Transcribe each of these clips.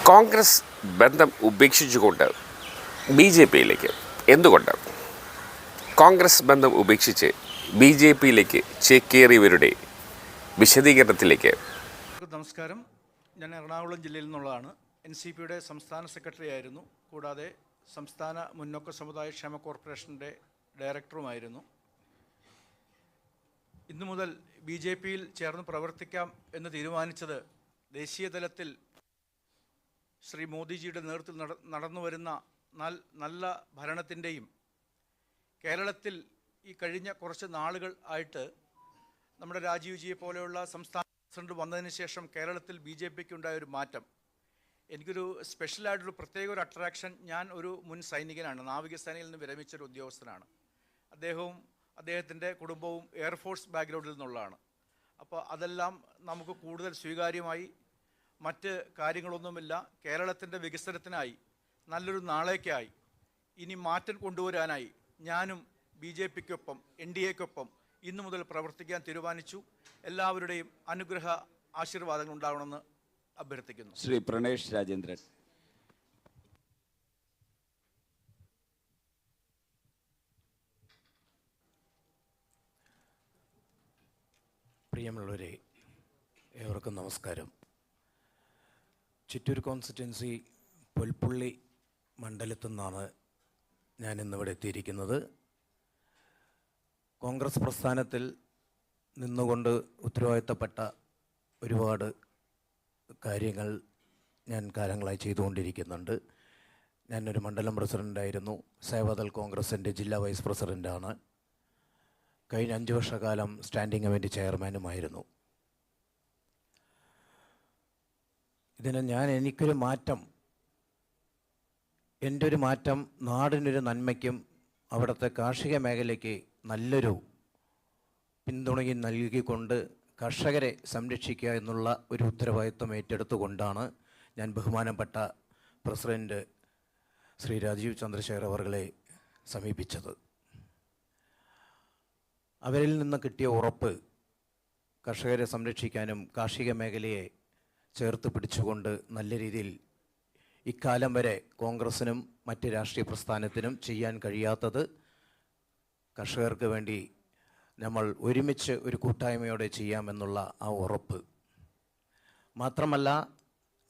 കോൺഗ്രസ് ബന്ധം ഉപേക്ഷിച്ചുകൊണ്ട് B J പിയിലേക്ക് എന്തുകൊണ്ട്? കോൺഗ്രസ് ബന്ധം ഉപേക്ഷിച്ച് ബി ജെ പിയിലേക്ക് ചേക്കേറിയവരുടെ വിശദീകരണത്തിലേക്ക്. നമസ്കാരം. ഞാൻ എറണാകുളം ജില്ലയിൽ നിന്നുള്ളതാണ്. NCPയുടെ സംസ്ഥാന സെക്രട്ടറി ആയിരുന്നു. കൂടാതെ സംസ്ഥാന മുന്നോക്ക സമുദായ ക്ഷേമ കോർപ്പറേഷൻ്റെ ഡയറക്ടറുമായിരുന്നു. ഇന്നു മുതൽ ബി ജെ പിയിൽ ചേർന്ന് പ്രവർത്തിക്കാം എന്ന് തീരുമാനിച്ചത് ദേശീയ തലത്തിൽ ശ്രീ മോദിജിയുടെ നേതൃത്വത്തിൽ നടന്നു വരുന്ന നല്ല ഭരണത്തിൻ്റെയും കേരളത്തിൽ ഈ കഴിഞ്ഞ കുറച്ച് നാളുകൾ ആയിട്ട് നമ്മുടെ രാജീവ്ജിയെ പോലെയുള്ള സംസ്ഥാന പ്രസിഡന്റ് വന്നതിന് ശേഷം കേരളത്തിൽ ബി ജെ പിക്ക് ഉണ്ടായ ഒരു മാറ്റം, എനിക്കൊരു സ്പെഷ്യലായിട്ടൊരു പ്രത്യേക ഒരു അട്രാക്ഷൻ. ഞാൻ ഒരു മുൻ സൈനികനാണ്, നാവികസേനയിൽ നിന്ന് വിരമിച്ചൊരു ഉദ്യോഗസ്ഥനാണ്. അദ്ദേഹത്തിൻ്റെ കുടുംബവും എയർഫോഴ്സ് ബാക്ക്ഗ്രൗണ്ടിൽ നിന്നുള്ളതാണ്. അപ്പോൾ അതെല്ലാം നമുക്ക് കൂടുതൽ സ്വീകാര്യമായി. മറ്റ് കാര്യങ്ങളൊന്നുമില്ല. കേരളത്തിൻ്റെ വികസനത്തിനായി, നല്ലൊരു നാളേക്കായി, ഇനി മാറ്റം കൊണ്ടുവരാനായി ഞാനും ബി ജെ പിക്കൊപ്പം NDAക്കൊപ്പം ഇന്നു മുതൽ പ്രവർത്തിക്കാൻ തീരുമാനിച്ചു. എല്ലാവരുടെയും അനുഗ്രഹ ആശീർവാദങ്ങൾ ഉണ്ടാവണമെന്ന് അഭ്യർത്ഥിക്കുന്നു. ശ്രീ പ്രണേഷ് രാജേന്ദ്രൻ. പ്രിയമുള്ളവരെ, ഏവർക്കും നമസ്കാരം. ചിറ്റൂർ കോൺസ്റ്റിറ്റ്യുവൻസി പുൽപ്പള്ളി മണ്ഡലത്തിൽ നിന്നാണ് ഞാൻ ഇന്നിവിടെ എത്തിയിരിക്കുന്നത്. കോൺഗ്രസ് പ്രസ്ഥാനത്തിൽ നിന്നുകൊണ്ട് ഉത്തരവാദിത്തപ്പെട്ട ഒരുപാട് കാര്യങ്ങൾ ഞാൻ കാലങ്ങളായി ചെയ്തുകൊണ്ടിരിക്കുന്നുണ്ട്. ഞാനൊരു മണ്ഡലം പ്രസിഡൻ്റായിരുന്നു. സേവാദൾ കോൺഗ്രസിൻ്റെ ജില്ലാ വൈസ് പ്രസിഡൻ്റാണ്. കഴിഞ്ഞ 5 വർഷക്കാലം സ്റ്റാൻഡിംഗ് കമ്മിറ്റി ചെയർമാനുമായിരുന്നു. ഇതിന് എനിക്കൊരു മാറ്റം, എൻ്റെ ഒരു മാറ്റം നാടിനൊരു നന്മയ്ക്കും അവിടുത്തെ കാർഷിക മേഖലയ്ക്ക് നല്ലൊരു പിന്തുണയും നൽകിക്കൊണ്ട് കർഷകരെ സംരക്ഷിക്കുക എന്നുള്ള ഒരു ഉത്തരവാദിത്വം ഏറ്റെടുത്തുകൊണ്ടാണ് ഞാൻ ബഹുമാനപ്പെട്ട പ്രസിഡന്റ് ശ്രീ രാജീവ് ചന്ദ്രശേഖർ അവരെ സമീപിച്ചത്. അവരിൽ നിന്ന് കിട്ടിയ ഉറപ്പ് കർഷകരെ സംരക്ഷിക്കാനും കാർഷിക മേഖലയെ ചേർത്ത് പിടിച്ചുകൊണ്ട് നല്ല രീതിയിൽ ഇക്കാലം വരെ കോൺഗ്രസിനും മറ്റ് രാഷ്ട്രീയ പ്രസ്ഥാനത്തിനും ചെയ്യാൻ കഴിയാത്തത് കർഷകർക്ക് വേണ്ടി നമ്മൾ ഒരുമിച്ച് ഒരു കൂട്ടായ്മയോടെ ചെയ്യാമെന്നുള്ള ആ ഉറപ്പ്. മാത്രമല്ല,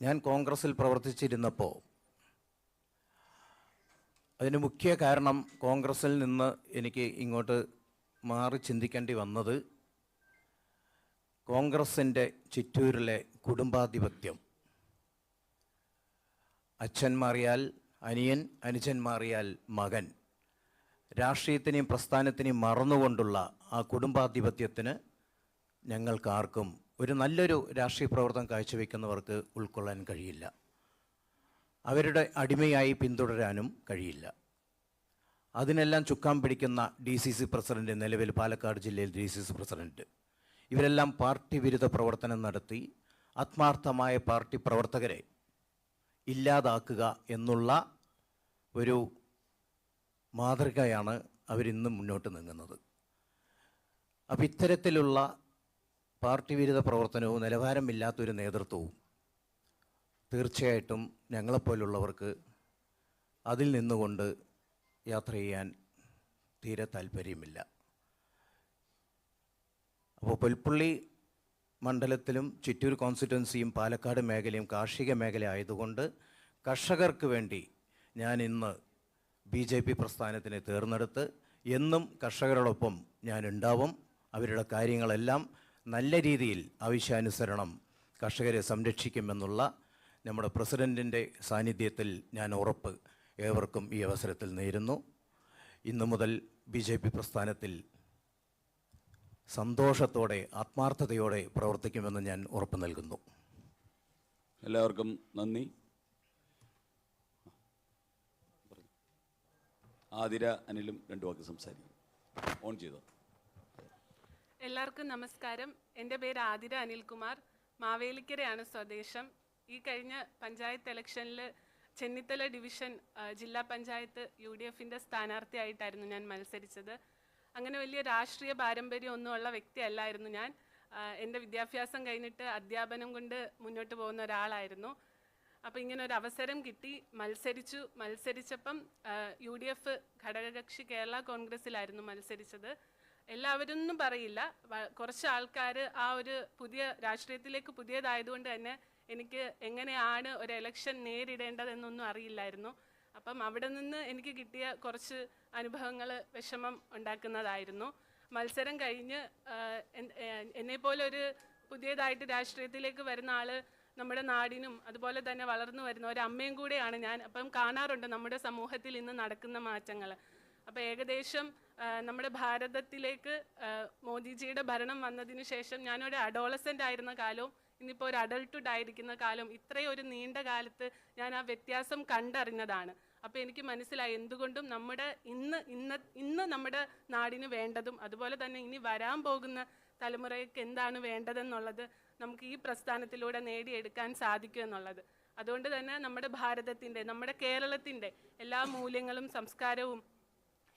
ഞാൻ കോൺഗ്രസിൽ പ്രവർത്തിച്ചിരുന്നപ്പോൾ അതിന് മുഖ്യ കാരണം കോൺഗ്രസിൽ നിന്ന് എനിക്ക് ഇങ്ങോട്ട് മാറി ചിന്തിക്കേണ്ടി വന്നത് കോൺഗ്രസിൻ്റെ ചിറ്റൂരിലെ കുടുംബാധിപത്യം. അച്ഛൻ മാറിയാൽ അനിയൻ, അനുജൻ മാറിയാൽ മകൻ, രാഷ്ട്രീയത്തിനെയും പ്രസ്ഥാനത്തിനെയും മറന്നുകൊണ്ടുള്ള ആ കുടുംബാധിപത്യത്തിന് ഞങ്ങൾക്കാർക്കും, ഒരു നല്ലൊരു രാഷ്ട്രീയ പ്രവർത്തനം കാഴ്ചവെക്കുന്നവർക്ക് ഉൾക്കൊള്ളാൻ കഴിയില്ല. അവരുടെ അടിമയായി പിന്തുടരാനും കഴിയില്ല. അതിനെല്ലാം ചുക്കാൻ പിടിക്കുന്ന DCC പ്രസിഡന്റ്, നിലവിൽ പാലക്കാട് ജില്ലയിൽ DCC പ്രസിഡന്റ്, ഇവരെല്ലാം പാർട്ടി വിരുദ്ധ പ്രവർത്തനം നടത്തി ആത്മാർത്ഥമായ പാർട്ടി പ്രവർത്തകരെ ഇല്ലാതാക്കുക എന്നുള്ള ഒരു മാതൃകയാണ് അവരിന്നും മുന്നോട്ട് നീങ്ങുന്നത്. അപ്പം ഇത്തരത്തിലുള്ള പാർട്ടി വിരുദ്ധ പ്രവർത്തനവും നിലവാരമില്ലാത്തൊരു നേതൃത്വവും തീർച്ചയായിട്ടും ഞങ്ങളെപ്പോലുള്ളവർക്ക് അതിൽ നിന്നുകൊണ്ട് യാത്ര ചെയ്യാൻ തീരെ താല്പര്യമില്ല. അപ്പോൾ പുൽപ്പള്ളി മണ്ഡലത്തിലും ചിറ്റൂർ കോൺസ്റ്റിറ്റ്യുവൻസിയും പാലക്കാട് മേഖലയും കാർഷിക മേഖല ആയതുകൊണ്ട് കർഷകർക്ക് വേണ്ടി ഞാൻ ഇന്ന് BJP പ്രസ്ഥാനത്തിനെ തിരഞ്ഞെടുത്ത് എന്നും കർഷകരോടൊപ്പം ഞാൻ ഉണ്ടാവും. അവരുടെ കാര്യങ്ങളെല്ലാം നല്ല രീതിയിൽ ആവശ്യാനുസരണം കർഷകരെ സംരക്ഷിക്കുമെന്നുള്ള നമ്മുടെ പ്രസിഡൻറ്റിൻ്റെ സാന്നിധ്യത്തിൽ ഞാൻ ഉറപ്പ് ഏവർക്കും ഈ അവസരത്തിൽ നേരുന്നു. ഇന്നു മുതൽ BJP പ്രസ്ഥാനത്തിൽ സന്തോഷത്തോടെ ആത്മാർത്ഥതയോടെ പ്രവർത്തിക്കുമെന്ന് ഞാൻ ഉറപ്പ് നൽകുന്നു. എല്ലാവർക്കും നന്ദി. ആതിര അനിലും 2 വാക്ക് സംസാരിക്കും. ഓൺ ചെയ്തോ. എല്ലാവർക്കും നമസ്കാരം. എൻ്റെ പേര് ആതിര അനിൽകുമാർ. മാവേലിക്കരയാണ് സ്വദേശം. ഈ കഴിഞ്ഞ പഞ്ചായത്ത് ഇലക്ഷനിൽ ചെന്നിത്തല ഡിവിഷൻ ജില്ലാ പഞ്ചായത്ത് UDFൻ്റെ സ്ഥാനാർത്ഥിയായിട്ടായിരുന്നു ഞാൻ മത്സരിച്ചത്. അങ്ങനെ വലിയ രാഷ്ട്രീയ പാരമ്പര്യമൊന്നുമുള്ള വ്യക്തിയല്ലായിരുന്നു ഞാൻ. എൻ്റെ വിദ്യാഭ്യാസം കഴിഞ്ഞിട്ട് അധ്യാപനം കൊണ്ട് മുന്നോട്ട് പോകുന്ന ഒരാളായിരുന്നു. അപ്പോൾ ഇങ്ങനെ ഒരു അവസരം കിട്ടി, മത്സരിച്ചപ്പം UDF ഘടകകക്ഷി കേരള കോൺഗ്രസ്സിലായിരുന്നു മത്സരിച്ചത്. എല്ലാവരും ഒന്നും പറയില്ല, കുറച്ച് ആൾക്കാർ ആ ഒരു പുതിയ രാഷ്ട്രീയത്തിലേക്ക് പുതിയതായതുകൊണ്ട് തന്നെ എനിക്ക് എങ്ങനെയാണ് ഒരു എലക്ഷൻ നേരിടേണ്ടതെന്നൊന്നും അറിയില്ലായിരുന്നു. അപ്പം അവിടെ നിന്ന് എനിക്ക് കിട്ടിയ കുറച്ച് അനുഭവങ്ങൾ വിഷമം ഉണ്ടാക്കുന്നതായിരുന്നു. മത്സരം കഴിഞ്ഞ് എന്നെപ്പോലെ ഒരു പുതിയതായിട്ട് രാഷ്ട്രീയത്തിലേക്ക് വരുന്ന ആൾ നമ്മുടെ നാടിനും അതുപോലെ തന്നെ വളർന്നു വരുന്ന ഒരു അമ്മയും കൂടെയാണ് ഞാൻ. അപ്പം കാണാറുണ്ട് നമ്മുടെ സമൂഹത്തിൽ ഇന്ന് നടക്കുന്ന മാറ്റങ്ങൾ. അപ്പോൾ ഏകദേശം നമ്മുടെ ഭാരതത്തിലേക്ക് മോദിജിയുടെ ഭരണം വന്നതിന് ശേഷം ഞാനൊരു അഡോളസൻ്റ് ആയിരുന്ന കാലവും ഇന്നിപ്പോൾ ഒരു അഡൾട്ട്ഹുഡ് ആയിരിക്കുന്ന കാലവും ഇത്രയും ഒരു നീണ്ട കാലത്ത് ഞാൻ ആ വ്യത്യാസം കണ്ടറിഞ്ഞതാണ്. അപ്പോൾ എനിക്ക് മനസ്സിലായി എന്തുകൊണ്ടും നമ്മുടെ ഇന്ന് നമ്മുടെ നാടിന് വേണ്ടതും അതുപോലെ തന്നെ ഇനി വരാൻ പോകുന്ന തലമുറയ്ക്ക് എന്താണ് വേണ്ടതെന്നുള്ളത് നമുക്ക് ഈ പ്രസ്ഥാനത്തിലൂടെ നേടിയെടുക്കാൻ സാധിക്കും എന്നുള്ളത്. അതുകൊണ്ട് തന്നെ നമ്മുടെ ഭാരതത്തിൻ്റെ, നമ്മുടെ കേരളത്തിൻ്റെ എല്ലാ മൂല്യങ്ങളും സംസ്കാരവും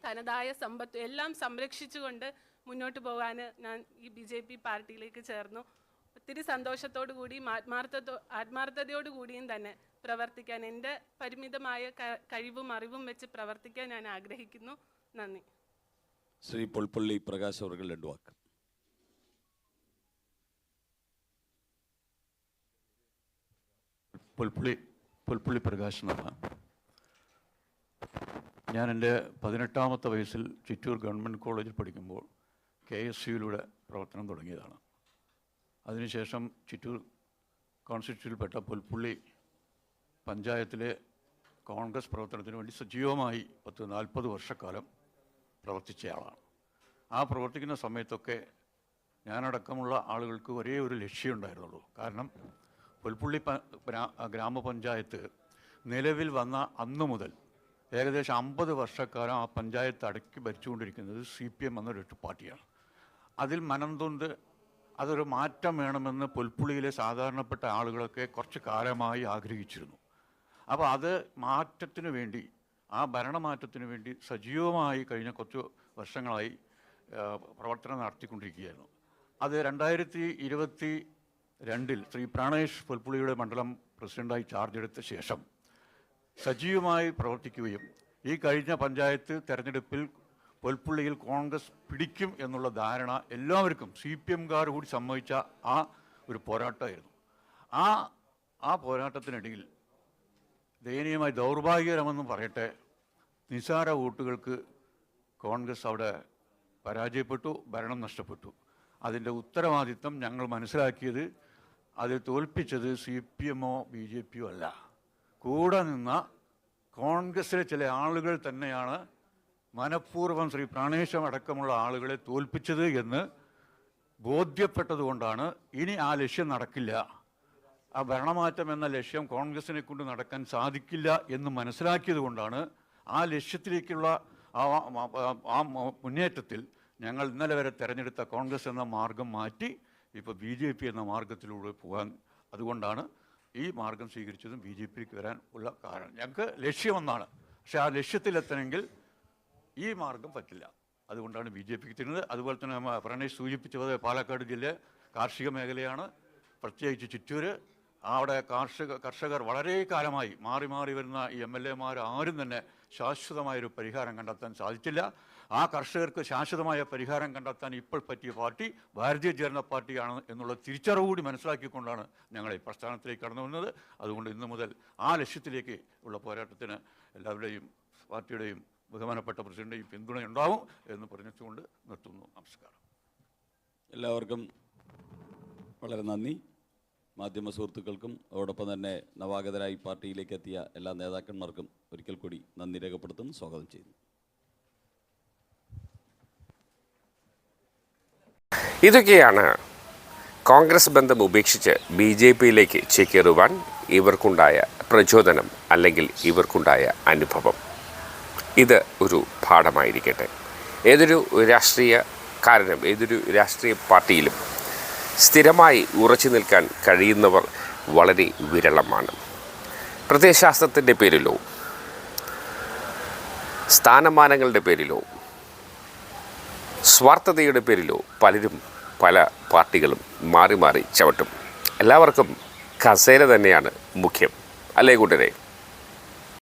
തനതായ സമ്പത്തും എല്ലാം സംരക്ഷിച്ചുകൊണ്ട് മുന്നോട്ട് പോകാൻ ഞാൻ ഈ BJP പാർട്ടിയിലേക്ക് ചേർന്നു. ഒത്തിരി സന്തോഷത്തോടു കൂടിയും ആത്മാർത്ഥതയോടു കൂടിയും തന്നെ പ്രവർത്തിക്കാൻ, എൻ്റെ പരിമിതമായ കഴിവും അറിവും വെച്ച് പ്രവർത്തിക്കാൻ ഞാൻ ആഗ്രഹിക്കുന്നു. നന്ദി. ശ്രീ പുൽപ്പള്ളി പ്രകാശ് അവർ 2 വാക്ക്. പുൽപ്പള്ളി പ്രകാശ് എന്നാണ്. ഞാൻ എൻ്റെ 18ാമത്തെ വയസ്സിൽ ചിറ്റൂർ ഗവൺമെൻറ് കോളേജിൽ പഠിക്കുമ്പോൾ KSUയിലൂടെ പ്രവർത്തനം തുടങ്ങിയതാണ്. അതിനുശേഷം ചിറ്റൂർ കോൺസ്റ്റിറ്റ്യൂഷനിൽപ്പെട്ട പുൽപ്പള്ളി പഞ്ചായത്തിലെ കോൺഗ്രസ് പ്രവർത്തനത്തിന് വേണ്ടി സജീവമായി 40 വർഷക്കാലം പ്രവർത്തിച്ചയാളാണ്. ആ പ്രവർത്തിക്കുന്ന സമയത്തൊക്കെ ഞാനടക്കമുള്ള ആളുകൾക്ക് ഒരേ ഒരു ലക്ഷ്യമുണ്ടായിരുന്നുള്ളൂ. കാരണം പുൽപ്പള്ളി ഗ്രാമപഞ്ചായത്ത് നിലവിൽ വന്ന അന്നു മുതൽ ഏകദേശം 50 വർഷക്കാലം ആ പഞ്ചായത്ത് അടക്കി ഭരിച്ചുകൊണ്ടിരിക്കുന്നത് CPM എന്നൊരു പാർട്ടിയാണ്. അതിൽ മനംതൊണ്ട് അതൊരു മാറ്റം വേണമെന്ന് പുൽപ്പള്ളിയിലെ സാധാരണപ്പെട്ട ആളുകളൊക്കെ കുറച്ച് കാലമായി ആഗ്രഹിച്ചിരുന്നു. അപ്പോൾ അത് മാറ്റത്തിന് വേണ്ടി, ആ ഭരണമാറ്റത്തിന് വേണ്ടി സജീവമായി കഴിഞ്ഞ കുറച്ച് വർഷങ്ങളായി പ്രവർത്തനം നടത്തിക്കൊണ്ടിരിക്കുകയായിരുന്നു. അത് 2022 ശ്രീ പ്രാണേഷ് പുൽപ്പള്ളിയുടെ മണ്ഡലം പ്രസിഡൻ്റായി ചാർജ് എടുത്ത ശേഷം സജീവമായി പ്രവർത്തിക്കുകയും ഈ കഴിഞ്ഞ പഞ്ചായത്ത് തെരഞ്ഞെടുപ്പിൽ പുൽപ്പള്ളിയിൽ കോൺഗ്രസ് പിടിക്കും എന്നുള്ള ധാരണ എല്ലാവർക്കും CPMകാർ കൂടി സമ്മതിച്ച ആ ഒരു പോരാട്ടമായിരുന്നു. ആ പോരാട്ടത്തിനിടയിൽ ദയനീയമായി ദൗർഭാഗ്യകരമെന്നും പറയട്ടെ, നിസ്സാര വോട്ടുകൾക്ക് കോൺഗ്രസ് അവിടെ പരാജയപ്പെട്ടു, ഭരണം നഷ്ടപ്പെട്ടു. അതിൻ്റെ ഉത്തരവാദിത്തം ഞങ്ങൾ മനസ്സിലാക്കിയത് അത് തോൽപ്പിച്ചത് CPMോ BJPയോ അല്ല, കൂടെ നിന്ന കോൺഗ്രസ്സിലെ ചില ആളുകൾ തന്നെയാണ് മനഃപൂർവ്വം ശ്രീ പ്രാണേശം അടക്കമുള്ള ആളുകളെ തോൽപ്പിച്ചത് എന്ന് ബോധ്യപ്പെട്ടതുകൊണ്ടാണ് ഇനി ആ ലക്ഷ്യം നടക്കില്ല, ആ ഭരണമാറ്റം എന്ന ലക്ഷ്യം കോൺഗ്രസിനെ കൊണ്ട് നടക്കാൻ സാധിക്കില്ല എന്ന് മനസ്സിലാക്കിയത് കൊണ്ടാണ് ആ ലക്ഷ്യത്തിലേക്കുള്ള ആ മുന്നേറ്റത്തിൽ ഞങ്ങൾ ഇന്നലെ വരെ തിരഞ്ഞെടുത്ത കോൺഗ്രസ് എന്ന മാർഗം മാറ്റി ഇപ്പോൾ BJP എന്ന മാർഗത്തിലൂടെ പോകാൻ, അതുകൊണ്ടാണ് ഈ മാർഗം സ്വീകരിച്ചതും BJPക്ക് വരാൻ ഉള്ള കാരണം. ഞങ്ങൾക്ക് ലക്ഷ്യമൊന്നാണ്, പക്ഷേ ആ ലക്ഷ്യത്തിലെത്തണമെങ്കിൽ ഈ മാർഗം പറ്റില്ല. അതുകൊണ്ടാണ് BJPക്ക് തരുന്നത്. അതുപോലെ തന്നെ പ്രണേഷ് സൂചിപ്പിച്ചത് പാലക്കാട് ജില്ല കാർഷിക മേഖലയാണ്, പ്രത്യേകിച്ച് ചിറ്റൂർ. അവിടെ കർഷകർ വളരെ കാലമായി മാറി മാറി വരുന്ന ഈ MLAമാർ ആരും തന്നെ ശാശ്വതമായൊരു പരിഹാരം കണ്ടെത്താൻ സാധിച്ചില്ല. ആ കർഷകർക്ക് ശാശ്വതമായ പരിഹാരം കണ്ടെത്താൻ ഇപ്പോൾ പറ്റിയ പാർട്ടി ഭാരതീയ ജനതാ പാർട്ടിയാണ് എന്നുള്ള തിരിച്ചറിവ് കൂടി മനസ്സിലാക്കിക്കൊണ്ടാണ് ഞങ്ങൾ ഈ പ്രസ്ഥാനത്തിലേക്ക് കടന്നു വന്നത്. അതുകൊണ്ട് ഇന്നു മുതൽ ആ ലക്ഷ്യത്തിലേക്ക് ഉള്ള പോരാട്ടത്തിന് എല്ലാവരുടെയും പാർട്ടിയുടെയും ബഹുമാനപ്പെട്ട പ്രസിഡന്റിൻ്റെയും പിന്തുണയുണ്ടാവും എന്ന് പറഞ്ഞുകൊണ്ട് നിർത്തുന്നു. നമസ്കാരം. എല്ലാവർക്കും വളരെ നന്ദി. മാധ്യമ സുഹൃത്തുക്കൾക്കും അതോടൊപ്പം തന്നെ നവാഗതരായി പാർട്ടിയിലേക്ക് എത്തിയ എല്ലാ നേതാക്കന്മാർക്കും ഒരിക്കൽ കൂടി നന്ദി രേഖപ്പെടുത്തുന്നു, സ്വാഗതം ചെയ്യുന്നു. ഇതൊക്കെയാണ് കോൺഗ്രസ് ബന്ധം ഉപേക്ഷിച്ച് BJPയിലേക്ക് ചേക്കേറുവാൻ ഇവർക്കുണ്ടായ പ്രചോദനം അല്ലെങ്കിൽ ഇവർക്കുണ്ടായ അനുഭവം. ഇത് ഒരു പാഠമായിരിക്കട്ടെ. ഏതൊരു രാഷ്ട്രീയക്കാരനും ഏതൊരു രാഷ്ട്രീയ പാർട്ടിയിലും സ്ഥിരമായി ഉറച്ചു നിൽക്കാൻ കഴിയുന്നവർ വളരെ വിരളമാണ്. പ്രത്യയശാസ്ത്രത്തിൻ്റെ പേരിലോ സ്ഥാനമാനങ്ങളുടെ പേരിലോ സ്വാർത്ഥതയുടെ പേരിലോ പലരും പല പാർട്ടികളും മാറി മാറി ചവിട്ടും. എല്ലാവർക്കും കസേര തന്നെയാണ് മുഖ്യം. അല്ലേ കൂട്ടരെ?